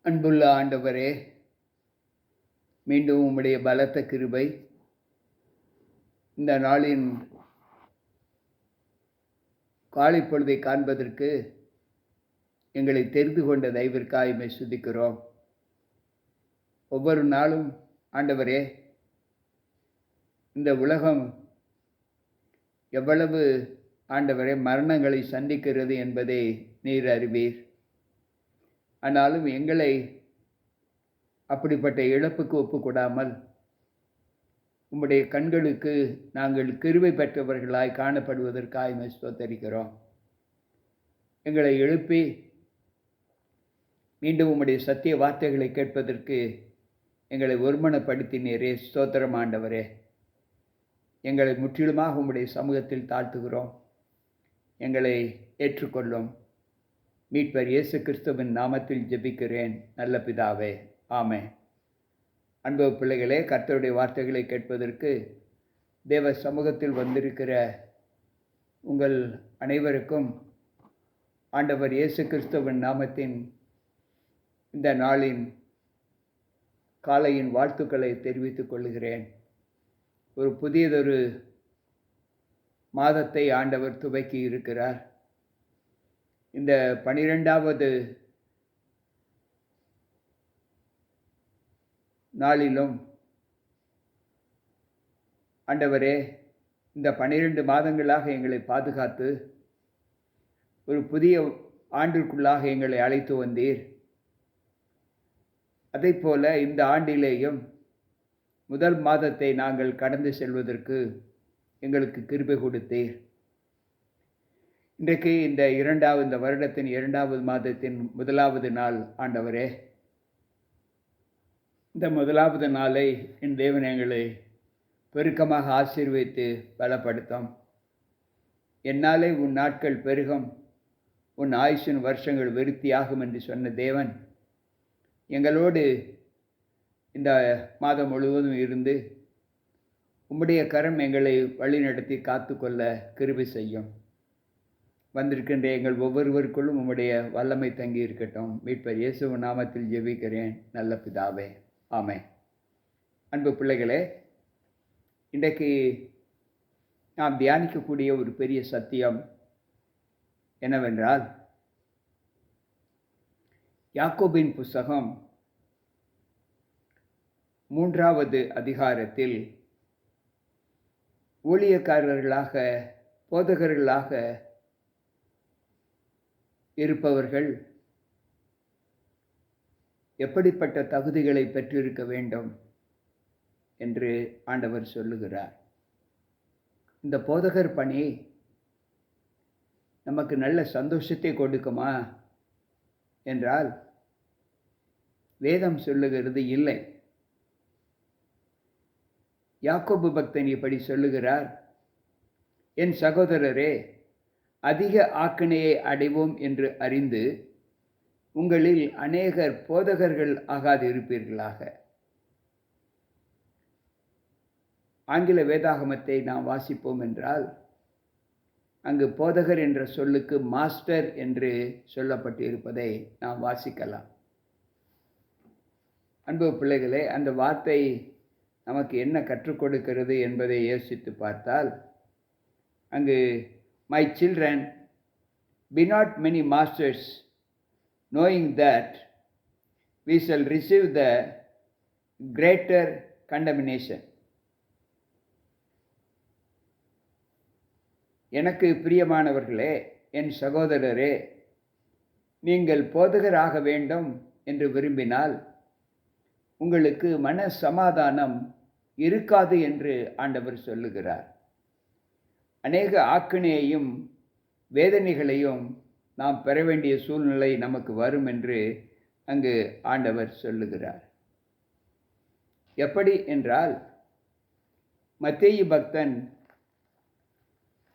அன்புள்ள ஆண்டவரே, மீண்டும் உம்முடைய பலத்த கிருபை இந்த நாளின் காலை பொழுதை காண்பதற்கு எங்களை தெரிந்து கொண்ட தயவிற்காக உம்மை துதிக்கிறோம். ஒவ்வொரு நாளும் ஆண்டவரே, இந்த உலகம் எவ்வளவு ஆண்டவரே மரணங்களை சந்திக்கிறது என்பதை நீர் அறிவீர். ஆனாலும் எங்களை அப்படிப்பட்ட இழப்புக்கு ஒப்புக்கொடாமல் உம்முடைய கண்களுக்கு நாங்கள் கிருபை பெற்றவர்களாய் காணப்படுவதற்காக உம்மை ஸ்தோத்தரிக்கிறோம். எங்களை எழுப்பி மீண்டும் உம்முடைய சத்திய வார்த்தைகளை கேட்பதற்கு எங்களை ஒருமனப்படுத்தினீரே. ஸ்தோத்திரம் ஆண்டவரே. எங்களை முற்றிலுமாக உம்முடைய சமூகத்தில் தாழ்த்துகிறோம். எங்களை ஏற்றுக்கொள்ளும். மீட்பர் இயேசு கிறிஸ்துவின் நாமத்தில் ஜெபிக்கிறேன் நல்ல பிதாவே, ஆமென். அன்பு பிள்ளைகளே, கர்த்தருடைய வார்த்தைகளை கேட்பதற்கு தேவ சமூகத்தில் வந்திருக்கிற உங்கள் அனைவருக்கும் ஆண்டவர் இயேசு கிறிஸ்துவின் நாமத்தின் இந்த நாளின் காலையின் வாழ்த்துக்களை தெரிவித்துக் கொள்கிறேன். ஒரு புதியதொரு மாதத்தை ஆண்டவர் துவக்கி இருக்கிறார். இந்த 12வது நாளிலும் ஆண்டவரே, இந்த 12 மாதங்களாக எங்களை பாதுகாத்து ஒரு புதிய ஆண்டிற்குள்ளாக எங்களை அழைத்து வந்தீர். அதைப்போல இந்த ஆண்டிலேயும் முதல் மாதத்தை நாங்கள் கடந்து செல்வதற்கு எங்களுக்கு கிருபை கொடுத்தீர். இன்றைக்கு இந்த வருடத்தின் 2வது மாதத்தின் முதலாவது நாள் ஆண்டவரே. இந்த முதலாவது நாளை என் தேவன் எங்களை பெருக்கமாக ஆசீர்வதித்து பலப்படுத்தும். என்னாலே உன் நாட்கள் பெருகும், உன் ஆயுசின் வருஷங்கள் விருத்தியாகும் என்று சொன்ன தேவன் எங்களோடு இந்த மாதம் முழுவதும் இருந்து உம்முடைய கரம் எங்களை வழிநடத்தி காத்துக்கொள்ள கிருபை செய்யும். வந்திருக்கின்ற எங்கள் ஒவ்வொருவருக்குள்ளும் உம்முடைய வல்லமை தங்கி இருக்கட்டும். மீட்பர் இயேசுவின் நாமத்தில் ஜெபிக்கிறேன் நல்ல பிதாவே, ஆமென். அன்பு பிள்ளைகளே, இன்றைக்கு நாம் தியானிக்கக்கூடிய ஒரு பெரிய சத்தியம் என்னவென்றால், யாக்கோபின் புஸ்தகம் 3வது அதிகாரத்தில் ஊழியக்காரர்களாக போதகர்களாக இருப்பவர்கள் எப்படிப்பட்ட தகுதிகளை பெற்றிருக்க வேண்டும் என்று ஆண்டவர் சொல்லுகிறார். இந்த போதகர் பணி நமக்கு நல்ல சந்தோஷத்தை கொடுக்குமா என்றால் வேதம் சொல்லுகிறது இல்லை. யாக்கோபு பக்தன் இப்படி சொல்லுகிறார், என் சகோதரரே, அதிக ஆக்கினையை அடைவோம் என்று அறிந்து உங்களில் அநேகர் போதகர்கள் ஆகாதிருப்பீர்களாக. ஆங்கில வேதாகமத்தை நாம் வாசிப்போம் என்றால் அங்கு போதகர் என்ற சொல்லுக்கு மாஸ்டர் என்று சொல்லப்பட்டு இருப்பதை நாம் வாசிக்கலாம். அன்பு பிள்ளைகளே, அந்த வார்த்தை நமக்கு என்ன கற்றுக் கொடுக்கிறது என்பதை யோசித்து பார்த்தால், அங்கு my children, be not many masters, knowing that we shall receive the greater condemnation. எனக்கு பிரியமானவர்களே, என் சகோதரரே, நீங்கள் போதகராக வேண்டும் என்று விரும்பினால் உங்களுக்கு மன சமாதானம் இருக்காது என்று ஆண்டவர் சொல்லுகிறார். அநேக ஆக்கினையையும் வேதனைகளையும் நாம் பெற வேண்டிய சூழ்நிலை நமக்கு வரும் என்று அங்கு ஆண்டவர் சொல்லுகிறார். எப்படி என்றால், மத்தேயு பக்தன்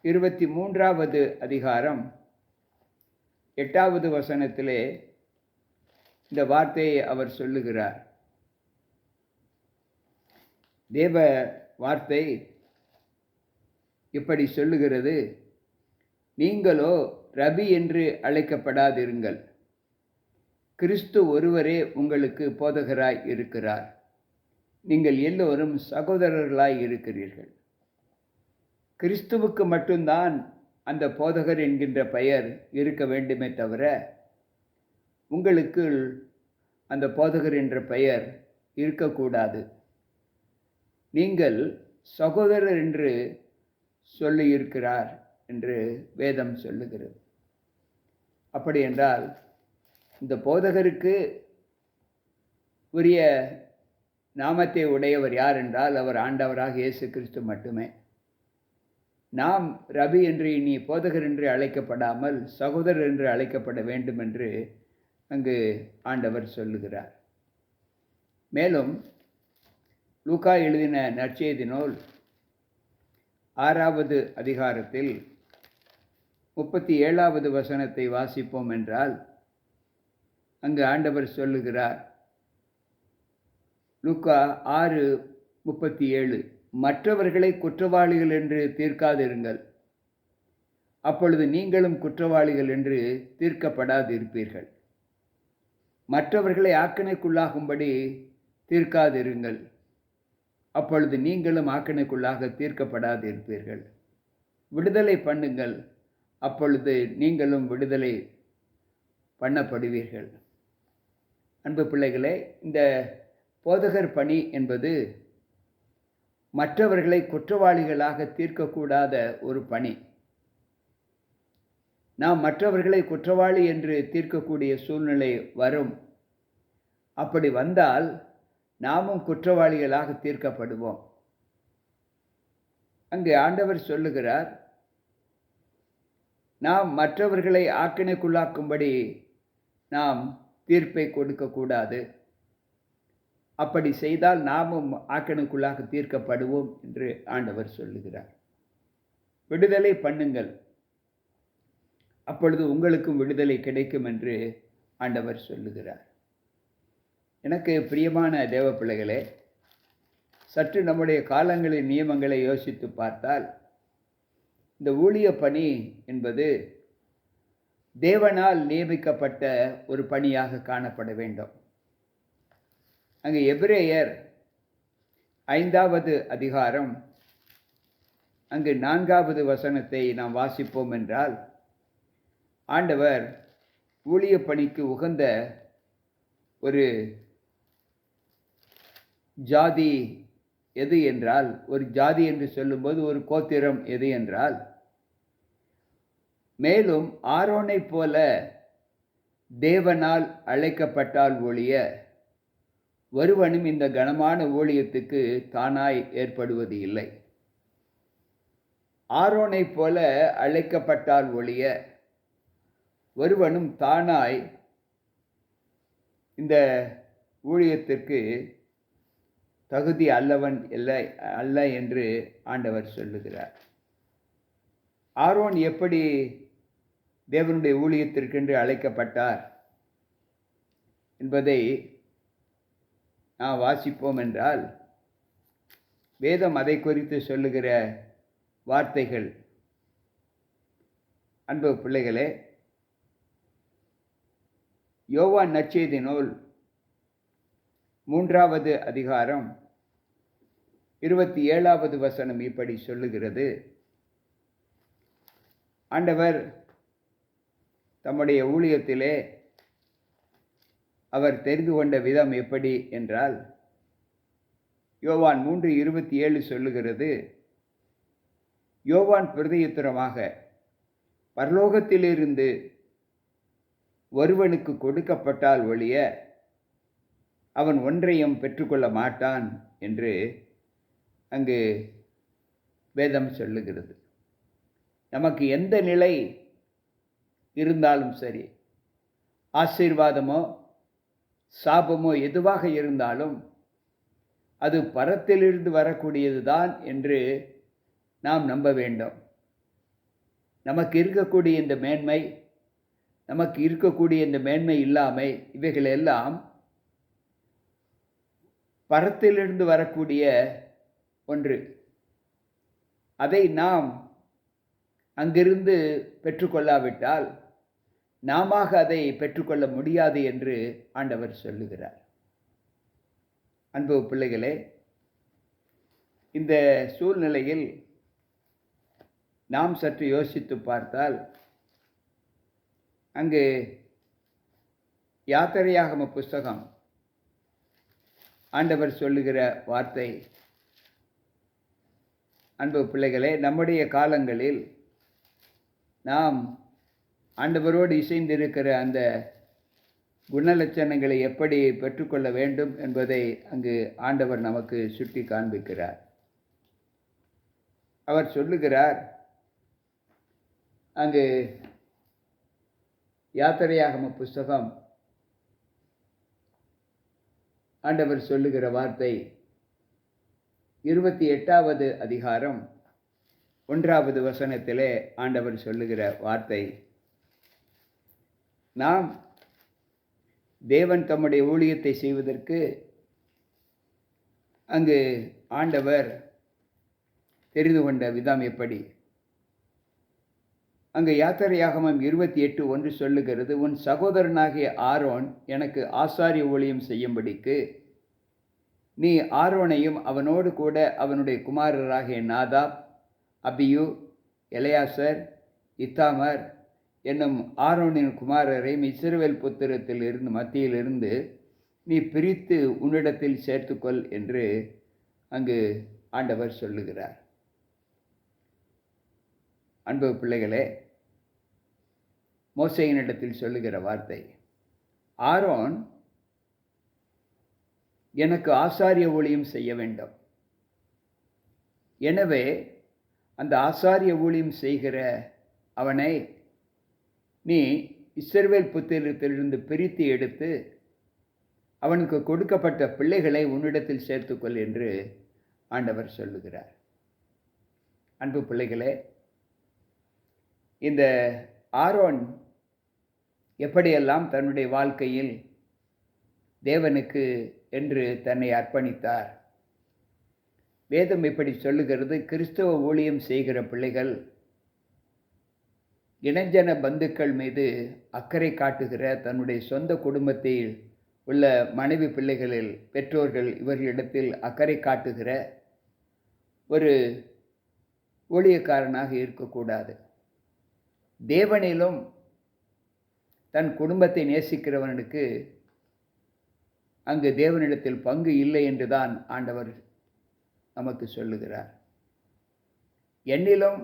23வது அதிகாரம் 8வது வசனத்திலே இந்த வார்த்தையை அவர் சொல்லுகிறார். தேவ வார்த்தை இப்படி சொல்லுகிறது, நீங்களோ ரபி என்று அழைக்கப்படாதிருங்கள், கிறிஸ்து ஒருவரே உங்களுக்கு போதகராய் இருக்கிறார். நீங்கள் எல்லோரும் சகோதரர்களாய் இருக்கிறீர்கள். கிறிஸ்துவுக்கு மட்டும்தான் அந்த போதகர் என்கின்ற பெயர் இருக்க வேண்டுமே தவிர, உங்களுக்கு அந்த போதகர் என்ற பெயர் இருக்கக்கூடாது. நீங்கள் சகோதரர் என்று சொல்லியிருக்கிறார் என்று வேதம் சொல்லுகிறது. அப்படி என்றால் இந்த போதகருக்கு உரிய நாமத்தை உடையவர் யார் என்றால் அவர் ஆண்டவராக இயேசு கிறிஸ்து மட்டுமே. நாம் ரபி என்று இனி போதகர் என்று அழைக்கப்படாமல் சகோதரர் என்று அழைக்கப்பட வேண்டும் என்று அங்கு ஆண்டவர் சொல்லுகிறார். மேலும் லூக்கா எழுதின நற்செய்தி நூல் 6வது அதிகாரத்தில் 37வது வசனத்தை வாசிப்போம் என்றால் அங்கு ஆண்டவர் சொல்லுகிறார். லூக்கா 6:37, மற்றவர்களை குற்றவாளிகள் என்று தீர்க்காதிருங்கள், அப்பொழுது நீங்களும் குற்றவாளிகள் என்று தீர்க்கப்படாதிருப்பீர்கள். மற்றவர்களை ஆக்கினைக்குள்ளாகும்படி தீர்க்காதிருங்கள், அப்பொழுது நீங்களும் ஆக்கினைக்குள்ளாக தீர்க்கப்படாதிருப்பீர்கள். விடுதலை பண்ணுங்கள், அப்பொழுது நீங்களும் விடுதலை பண்ணப்படுவீர்கள். அன்பு பிள்ளைகளே, இந்த போதகர் பணி என்பது மற்றவர்களை குற்றவாளிகளாக தீர்க்கக்கூடாத ஒரு பணி. நாம் மற்றவர்களை குற்றவாளி என்று தீர்க்கக்கூடிய சூழ்நிலை வரும். அப்படி வந்தால் நாமும் குற்றவாளிகளாக தீர்க்கப்படுவோம். அங்கு ஆண்டவர் சொல்லுகிறார், நாம் மற்றவர்களை ஆக்கினைக்குள்ளாக்கும்படி நாம் தீர்ப்பை கொடுக்கக்கூடாது. அப்படி செய்தால் நாமும் ஆக்கினைக்குள்ளாக தீர்க்கப்படுவோம் என்று ஆண்டவர் சொல்லுகிறார். விடுதலை பண்ணுங்கள், அப்பொழுது உங்களுக்கும் விடுதலை கிடைக்கும் என்று ஆண்டவர் சொல்லுகிறார். எனக்கு பிரியமான தேவ பிள்ளைகளே, சற்று நம்முடைய காலங்களின் நியமங்களை யோசித்து பார்த்தால் இந்த ஊழிய பணி என்பது தேவனால் நியமிக்கப்பட்ட ஒரு பணியாக காணப்பட வேண்டும். அங்கு எபிரேயர் 5வது அதிகாரம் அங்கு 4வது வசனத்தை நாம் வாசிப்போம் என்றால் ஆண்டவர் ஊழிய பணிக்கு உகந்த ஒரு ஜாதி எது என்றால், ஒரு ஜாதி என்று சொல்லும்போது ஒரு கோத்திரம் எது என்றால், மேலும் ஆரோனை போல தேவனால் அழைக்கப்பட்டால் ஒழிய ஒருவனும் இந்த கனமான ஊழியத்துக்கு தானாய் ஏற்படுவது இல்லை. ஆரோனை போல அழைக்கப்பட்டால் ஒழிய ஒருவனும் தானாய் இந்த ஊழியத்திற்கு தகுதி அல்ல என்று ஆண்டவர் சொல்லுகிறார். ஆரோன் எப்படி தேவனுடைய ஊழியத்திற்கென்று அழைக்கப்பட்டார் என்பதை நாம் வாசிப்போம் என்றால் வேதம் அதை குறித்து சொல்லுகிற வார்த்தைகள், அன்பு பிள்ளைகளே, யோவான் நற்செய்தி நூல் 3வது அதிகாரம் 27வது வசனம் இப்படி சொல்லுகிறது. ஆண்டவர் தம்முடைய ஊழியத்திலே அவர் தெரிந்து கொண்ட விதம் எப்படி என்றால், யோவான் 3:27 சொல்லுகிறது, யோவான் பிரதியுத்தரமாக, பரலோகத்திலிருந்து ஒருவனுக்கு கொடுக்கப்பட்டால் ஒழிய அவன் ஒன்றையும் பெற்றுக்கொள்ள மாட்டான் என்று அங்கு வேதம் சொல்லுகிறது. நமக்கு எந்த நிலை இருந்தாலும் சரி, ஆசீர்வாதமோ சாபமோ எதுவாக இருந்தாலும் அது பரத்திலிருந்து வரக்கூடியதுதான் என்று நாம் நம்ப வேண்டும். நமக்கு இருக்கக்கூடிய இந்த மேன்மை, நமக்கு இருக்கக்கூடிய இந்த மேன்மை இல்லாமை, இவைகளெல்லாம் பரத்திலிருந்து வரக்கூடிய ஒன்று. அதை நாம் அங்கிருந்து பெற்றுக்கொள்ளாவிட்டால் நாம அதை பெற்றுக்கொள்ள முடியாது என்று ஆண்டவர் சொல்லுகிறார். அன்பு பிள்ளைகளே, இந்த சூழ்நிலையில் நாம் சற்று யோசித்து பார்த்தால், அங்கு யாத்திரையாகம புஸ்தகம் ஆண்டவர் சொல்லுகிற வார்த்தை, அன்பு பிள்ளைகளே, நம்முடைய காலங்களில் நாம் ஆண்டவரோடு இசைந்திருக்கிற அந்த குணலட்சணங்களை எப்படி பெற்றுக்கொள்ள வேண்டும் என்பதை அங்கு ஆண்டவர் நமக்கு சுட்டி காண்பிக்கிறார். அவர் சொல்லுகிறார், அங்கு யாத்திரையாகம புஸ்தகம் ஆண்டவர் சொல்லுகிற வார்த்தை 28வது அதிகாரம் 1வது வசனத்திலே ஆண்டவர் சொல்லுகிற வார்த்தை, நாம் தேவன் தம்முடைய ஊழியத்தை செய்வதற்கு அங்கு ஆண்டவர் தெரிந்து கொண்ட விதம் எப்படி? அங்கு யாத்திரையாகமம் 28:1 சொல்லுகிறது, உன் சகோதரனாகிய ஆரோன் எனக்கு ஆசாரிய ஊழியம் செய்யும்படிக்கு நீ ஆரோனையும் அவனோடு கூட அவனுடைய குமாரராகிய நாதாப், அபியூ, எலெயாசர், இத்தாமர் என்னும் ஆரோனின் குமாரரையும் இஸ்ரவேல் புத்திரத்தில் இருந்து மத்தியிலிருந்து நீ பிரித்து உன்னிடத்தில் சேர்த்துக்கொள் என்று அங்கு ஆண்டவர் சொல்லுகிறார். அன்பு பிள்ளைகளே, மோசேயினிடத்தில் சொல்லுகிற வார்த்தை, ஆரோன் எனக்கு ஆசாரிய ஊழியம் செய்ய வேண்டும். எனவே அந்த ஆசாரிய ஊழியம் செய்கிற அவனை நீ இஸ்ரவேல் புத்திரத்திலிருந்து பிரித்து எடுத்து அவனுக்கு கொடுக்கப்பட்ட பிள்ளைகளை உன்னிடத்தில் சேர்த்துக்கொள் என்று ஆண்டவர் சொல்லுகிறார். அன்பு பிள்ளைகளே, இந்த ஆரோன் எப்படியெல்லாம் தன்னுடைய வாழ்க்கையில் தேவனுக்கு என்று தன்னை அர்ப்பணித்தார். வேதம் இப்படி சொல்லுகிறது, கிறிஸ்தவ ஊழியம் செய்கிற பிள்ளைகள் இனஞ்சன பந்துக்கள் மீது அக்கறை காட்டுகிற, தன்னுடைய சொந்த குடும்பத்தில் உள்ள மனைவி பிள்ளைகளில் பெற்றோர்கள் இவர்களிடத்தில் அக்கறை காட்டுகிற ஒரு ஊழியக்காரனாக இருக்கக்கூடாது. தேவனிலும் தன் குடும்பத்தை நேசிக்கிறவனுக்கு அங்கு தேவனிடத்தில் பங்கு இல்லை என்றுதான் ஆண்டவர் நமக்கு சொல்லுகிறார். என்னிலும்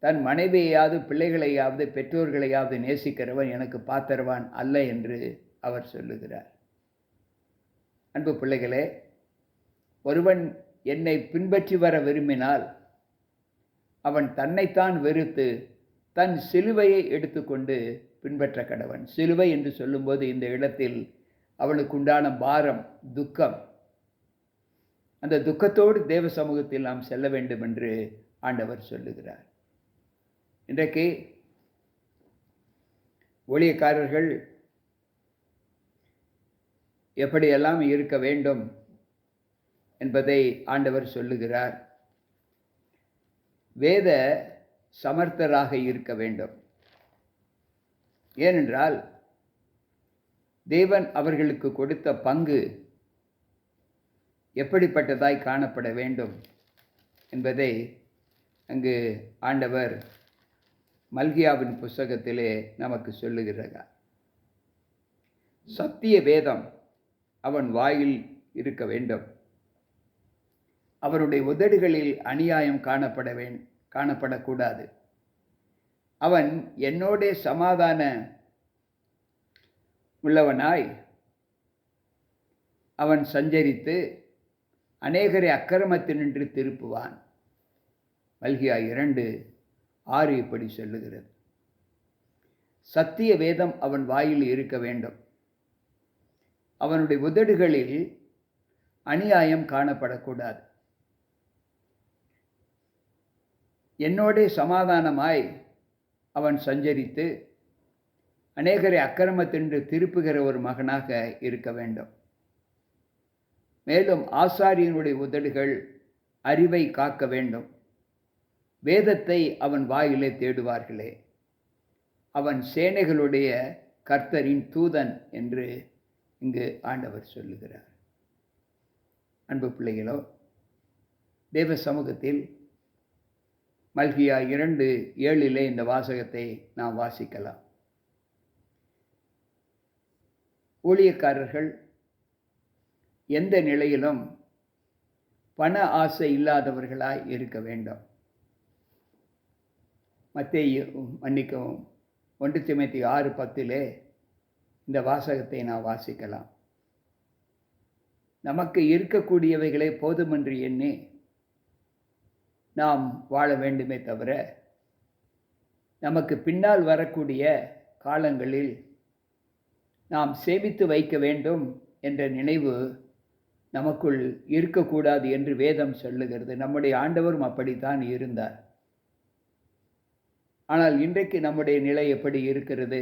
தன் மனைவியையாவது பிள்ளைகளையாவது பெற்றோர்களையாவது நேசிக்கிறவன் எனக்கு பாத்திரவான் அல்ல என்று அவர் சொல்லுகிறார். அன்பு பிள்ளைகளே, ஒருவன் என்னை பின்பற்றி வர விரும்பினால் அவன் தன்னைத்தான் வெறுத்து தன் சிலுவையை எடுத்துக்கொண்டு பின்பற்ற கடவன். சிலுவை என்று சொல்லும்போது இந்த இடத்தில் அவனுக்குண்டான பாரம், துக்கம், அந்த துக்கத்தோடு தேவ சமூகத்தில் நாம் செல்ல வேண்டும் என்று ஆண்டவர் சொல்லுகிறார். இன்றைக்கு ஊழியக்காரர்கள் எப்படியெல்லாம் இருக்க வேண்டும் என்பதை ஆண்டவர் சொல்லுகிறார். வேத சமர்த்தராக இருக்க வேண்டும். ஏனென்றால் தேவன் அவர்களுக்கு கொடுத்த பங்கு எப்படிப்பட்டதாய் காணப்பட வேண்டும் என்பதை அங்கு ஆண்டவர் மல்கியாவின் புஸ்தகத்திலே நமக்கு சொல்லுகிறார். சத்திய வேதம் அவன் வாயில் இருக்க வேண்டும். அவனுடைய உதடுகளில் அநியாயம் காணப்படக்கூடாது. அவன் என்னோடே சமாதான உள்ளவனாய் அவன் சஞ்சரித்து அநேகரை அக்கிரமத்தினின்று திருப்புவான். மல்கியா 2:6 இப்படி சொல்லுகிறது. சத்திய வேதம் அவன் வாயில் இருக்க வேண்டும். அவனுடைய உதடுகளில் அநியாயம் காணப்படக்கூடாது. என்னோடே சமாதானமாய் அவன் சஞ்சரித்து அநேகரை அக்கிரமத்தின்று திருப்புகிற ஒரு மகனாக இருக்க வேண்டும். மேலும் ஆசாரியனுடைய உதடுகள் அறிவை காக்க வேண்டும். வேதத்தை அவன் வாயிலே தேடுவார்களே. அவன் சேனைகளுடைய கர்த்தரின் தூதன் என்று இங்கு ஆண்டவர் சொல்லுகிறார். அன்பு பிள்ளைகளோ, தேவ சமூகத்தில் மல்கியா 2:7 இந்த வாசகத்தை நாம் வாசிக்கலாம். ஊழியக்காரர்கள் எந்த நிலையிலும் பண ஆசை இல்லாதவர்களாய் இருக்க வேண்டும். மன்னிக்கவும் 1 தீமோத்தேயு 6:10 இந்த வாசகத்தை நாம் வாசிக்கலாம். நமக்கு இருக்கக்கூடியவைகளை போதுமென்று எண்ணி நாம் வாழ வேண்டுமே தவிர, நமக்கு பின்னால் வரக்கூடிய காலங்களில் நாம் சேமித்து வைக்க வேண்டும் என்ற நினைவு நமக்குள் இருக்கக்கூடாது என்று வேதம் சொல்லுகிறது. நம்முடைய ஆண்டவரும் அப்படித்தான் இருந்தார். ஆனால் இன்றைக்கு நம்முடைய நிலை எப்படி இருக்கிறது?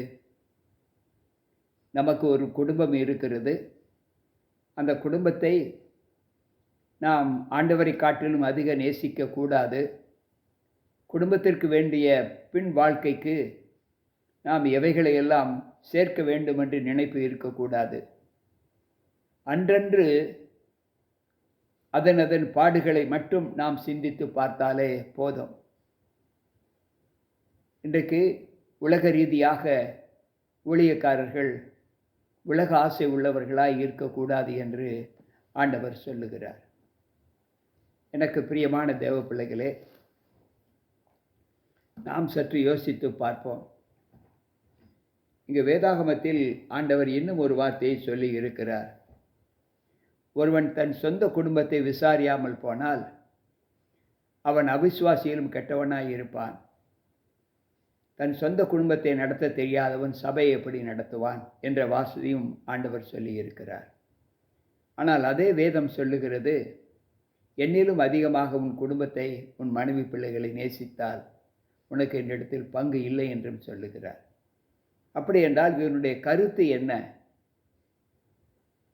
நமக்கு ஒரு குடும்பம் இருக்கிறது. அந்த குடும்பத்தை நாம் ஆண்டவரை காட்டிலும் அதிக நேசிக்கக்கூடாது. குடும்பத்திற்கு வேண்டிய பின் வாழ்க்கைக்கு நாம் எவைகளை எல்லாம் சேர்க்க வேண்டும் என்று நினைப்பு இருக்கக்கூடாது. அன்றன்று அதன் பாடுகளை மட்டும் நாம் சிந்தித்து பார்த்தாலே போதும். இன்றைக்கு உலக ரீதியாக ஊழியக்காரர்கள் உலக ஆசை உள்ளவர்களாய் இருக்கக்கூடாது என்று ஆண்டவர் சொல்லுகிறார். எனக்கு பிரியமான தேவ பிள்ளைகளே, நாம் சற்று யோசித்து பார்ப்போம். இங்கு வேதாகமத்தில் ஆண்டவர் இன்னும் ஒரு வார்த்தையை சொல்லி இருக்கிறார். ஒருவன் தன் சொந்த குடும்பத்தை விசாரியாமல் போனால் அவன் அவிசுவாசியிலும் கெட்டவனாய் இருப்பான். தன் சொந்த குடும்பத்தை நடத்த தெரியாதவன் சபையை எப்படி நடத்துவான் என்ற வாசையும் ஆண்டவர் சொல்லி இருக்கிறார். ஆனால் அதே வேதம் சொல்லுகிறது, என்னிலும் அதிகமாக உன் குடும்பத்தை, உன் மனைவி பிள்ளைகளை நேசித்தால் உனக்கு என்னிடத்தில் பங்கு இல்லை என்றும் சொல்லுகிறார். அப்படி என்றால் இதனுடைய கருத்து என்ன?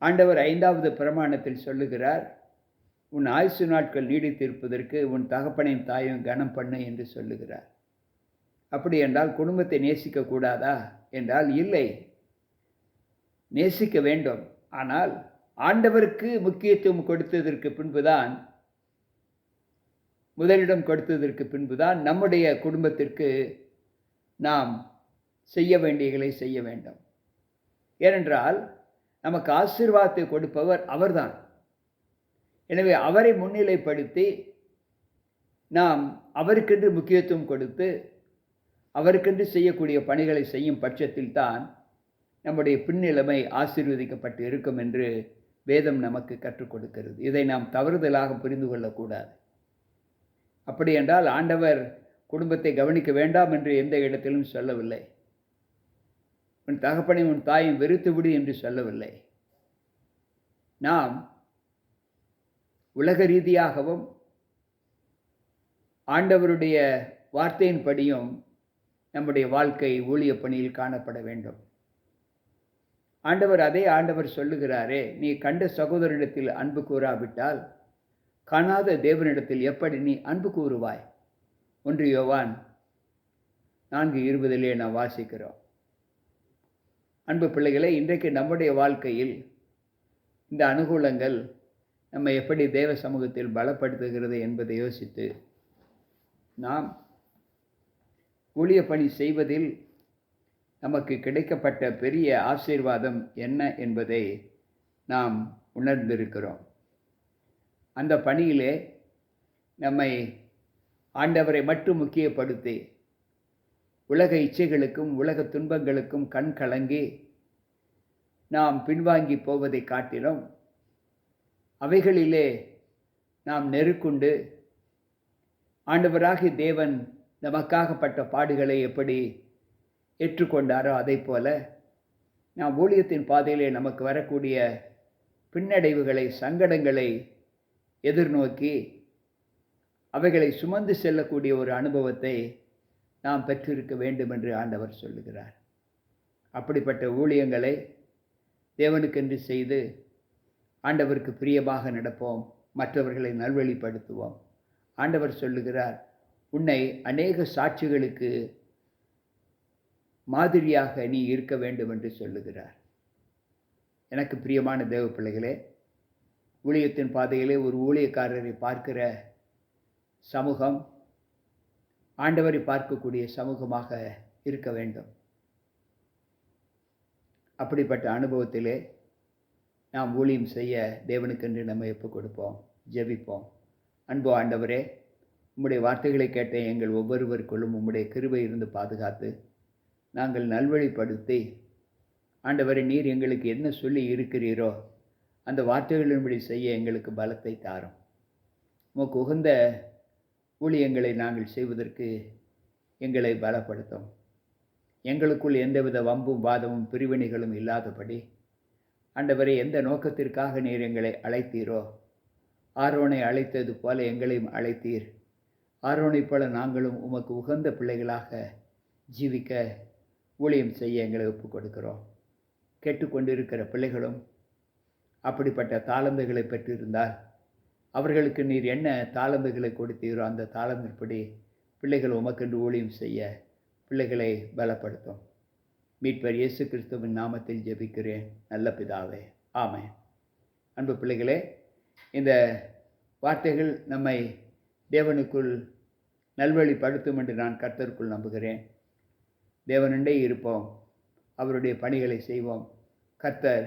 ஆண்டவர் 5வது பிரமாணத்தில் சொல்லுகிறார், உன் ஆயுசு நாட்கள் நீடித்திருப்பதற்கு உன் தகப்பனையும் தாயும் கனம் பண்ணு என்று சொல்லுகிறார். அப்படி என்றால் குடும்பத்தை நேசிக்க கூடாதா என்றால் இல்லை, நேசிக்க வேண்டும். ஆனால் ஆண்டவருக்கு முக்கியத்துவம் கொடுத்ததற்கு பின்புதான், முதலிடம் கொடுத்ததற்கு பின்புதான் நம்முடைய குடும்பத்திற்கு நாம் செய்ய வேண்டியகளை செய்ய வேண்டும். ஏனென்றால் நமக்கு ஆசீர்வாதத்தை கொடுப்பவர் அவர்தான். எனவே அவரை முன்னிலைப்படுத்தி நாம் அவருக்கென்று முக்கியத்துவம் கொடுத்து அவருக்கென்று செய்யக்கூடிய பணிகளை செய்யும் பட்சத்தில் தான் நம்முடைய பின்னிலைமை ஆசீர்வதிக்கப்பட்டு இருக்கும் என்று வேதம் நமக்கு கற்றுக் கொடுக்கிறது. இதை நாம் தவறுதலாக புரிந்து கொள்ளக்கூடாது. அப்படி என்றால் ஆண்டவர் குடும்பத்தை கவனிக்க வேண்டாம் என்று எந்த இடத்திலும் சொல்லவில்லை. உன் தகப்பனை உன் தாயும் வெறுத்து விடு என்று சொல்லவில்லை. நாம் உலக ரீதியாகவும் ஆண்டவருடைய வார்த்தையின்படியும் நம்முடைய வாழ்க்கை ஊழிய பணியில் காணப்பட வேண்டும். அதே ஆண்டவர் சொல்லுகிறாரே, நீ கண்ட சகோதரனிடத்தில் அன்பு கூறாவிட்டால் காணாத தேவனிடத்தில் எப்படி நீ அன்பு கூறுவாய்? 1 யோவான் 4:20 நாம் வாசிக்கிறோம். அன்பு பிள்ளைகளே, இன்றைக்கு நம்முடைய வாழ்க்கையில் இந்த அனுகூலங்கள் நம்மை எப்படி தேவ சமூகத்தில் பலப்படுத்துகிறது என்பதை யோசித்து நாம் ஊழிய பணி செய்வதில் நமக்கு கிடைக்கப்பட்ட பெரிய ஆசீர்வாதம் என்ன என்பதை நாம் உணர்ந்திருக்கிறோம். அந்த பணியிலே நம்மை ஆண்டவரை மட்டும் முக்கியப்படுத்தி உலக இச்சைகளுக்கும் உலக துன்பங்களுக்கும் கண் கலங்கி நாம் பின்வாங்கி போவதை காட்டிலும் அவைகளிலே நாம் நெருக்குண்டு ஆண்டவராகிய தேவன் நமக்காகப்பட்ட பாடுகளை எப்படி ஏற்றுக்கொண்டாரோ அதை போல நாம் ஊழியத்தின் பாதையிலே நமக்கு வரக்கூடிய பின்னடைவுகளை, சங்கடங்களை எதிர்நோக்கி அவைகளை சுமந்து செல்லக்கூடிய ஒரு அனுபவத்தை நாம் பெற்றிருக்க வேண்டும் என்று ஆண்டவர் சொல்லுகிறார். அப்படிப்பட்ட ஊழியங்களை தேவனுக்கென்று செய்து ஆண்டவருக்கு பிரியமாக நடப்போம், மற்றவர்களை நல்வழிப்படுத்துவோம். ஆண்டவர் சொல்லுகிறார், உன்னை அநேக சாட்சிகளுக்கு மாதிரியாக நீ இருக்க வேண்டும் என்று சொல்லுகிறார். எனக்கு பிரியமான தேவ பிள்ளைகளே, ஊழியத்தின் பாதையிலே ஒரு ஊழியக்காரரை பார்க்கிற சமூகம் ஆண்டவரை பார்க்கக்கூடிய சமூகமாக இருக்க வேண்டும். அப்படிப்பட்ட அனுபவத்திலே நாம் ஊழியம் செய்ய தேவனுக்கென்று நம்மை ஒப்புக் கொடுப்போம், ஜெபிப்போம். அன்பு ஆண்டவரே, உம்முடைய வார்த்தைகளை கேட்ட எங்கள் ஒவ்வொருவருக்குள்ளும் உம்முடைய கிருபை இருந்து பாதுகாத்து நாங்கள் நல்வழிப்படுத்தி, ஆண்டவரே, நீர் எங்களுக்கு என்ன சொல்லி இருக்கிறீரோ அந்த வார்த்தைகளின்படி செய்ய எங்களுக்கு பலத்தை தாரும். உமக்கு உகந்த ஊழியங்களை நாங்கள் செய்வதற்கு எங்களை பலப்படுத்தும். எங்களுக்குள் எந்தவித வம்பும் வாதமும் பிரிவினைகளும் இல்லாதபடி, ஆண்டவரே, எந்த நோக்கத்திற்காக நீர் எங்களை அழைத்தீரோ, ஆரோனை அழைத்தது போல எங்களையும் அழைத்தீர். ஆரோனைப் போல நாங்களும் உமக்கு உகந்த பிள்ளைகளாக ஜீவிக்க ஊழியம் செய்ய எங்களை ஒப்புக் கொடுக்கிறோம். கேட்டுக்கொண்டிருக்கிற பிள்ளைகளும் அப்படிப்பட்ட தாளந்துகளை பெற்றிருந்தால் அவர்களுக்கு நீர் என்ன தாளந்துகளை கொடுத்தீரோ அந்த தாளந்தின்படி பிள்ளைகள் உமக்கென்று ஊழியம் செய்ய பிள்ளைகளை பலப்படுத்தும். மீட்பர் இயேசு கிறிஸ்துவின் நாமத்தில் ஜெபிக்கிறேன் நல்ல பிதாவே, ஆமென். அன்பு பிள்ளைகளே, இந்த வார்த்தைகள் நம்மை தேவனுக்குள் நல்வழிப்படுத்தும் என்று நான் கர்த்தருக்குள் நம்புகிறேன். தேவனண்டே இருப்போம், அவருடைய பணிகளை செய்வோம். கர்த்தர்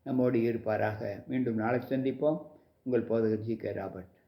நம்மோடு இருப்பாராக. மீண்டும் நாளை சந்திப்போம். உங்கள் போதகர் ஜி.கே. ராபர்ட்.